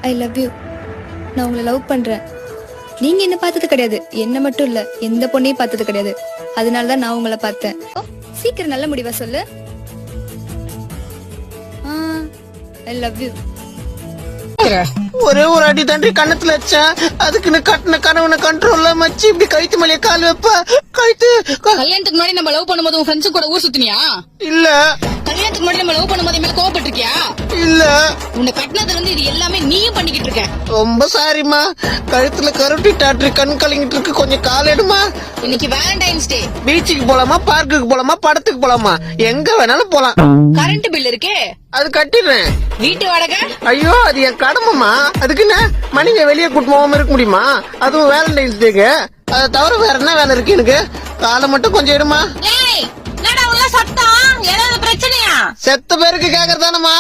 I love you. நான் உங்களை love பண்றேன். நீங்க என்ன பார்த்தது கிடையாது, என்ன மட்டும் இல்ல எந்த பொண்ணையும் பார்த்தது கிடையாது. அதனாலதான் நான் உங்களை பார்த்தேன். சீக்கிரம் நல்ல முடிவா சொல்லு. I love you. ஒரே ஒரு அடி தாண்டி கண்ணத்துல வச்சேன். அதுக்குன்னு கட்டின கணவனை கண்ட்ரோல்ல மச்சி இப்படி கழுத்து மேலே கால் வைப்ப. கழுத்து கல்யாணத்துக்கு முன்னாடி நம்ம லவ் பண்ணும்போது உன் ஃப்ரெண்ட்ஸ் கூட ஊர் சுத்தினியா? இல்ல. கல்யாணத்துக்கு முன்னாடி நம்ம லவ் பண்ணும்போது மேல கோவப்பட்டிருக்கியா? இல்ல. உன்னை கட்டினதுல இருந்து இது எல்லாமே நீயும் பண்ணிக்கிட்டு இருக்க. ரொம்ப சாரிமா. கழுத்துல கருட்டி டாக்டர் கண் கலங்கிட்டு இருக்கு, கொஞ்சம் கால் எடுமா. இன்னைக்கு வேலண்டைன்ஸ் டே. பீச்சுக்கு போலாமா, பார்க்குக்கு போலாமா, படத்துக்கு போலாமா, எங்க வேணாலும் போலாம். கரண்ட் பில் இருக்கே அது கட்டிடுறேன். வீட்டு வாடகை ஐயோ அது என் கடமைமா. அதுக்கு என்ன மணிங்க வெளியே கூட்டு போகாம இருக்க முடியுமா? அதுவும் வேலண்டைன்ஸ் டேக்கு. அதை தவிர வேற என்ன வேலை இருக்கு எனக்கு? காலை மட்டும் கொஞ்சம் எடுமா. ஏய் என்னடா உள்ள சத்தம்? ஏதாவது பிரச்சனையா? செத்த பேருக்கு கேக்குறதானமா.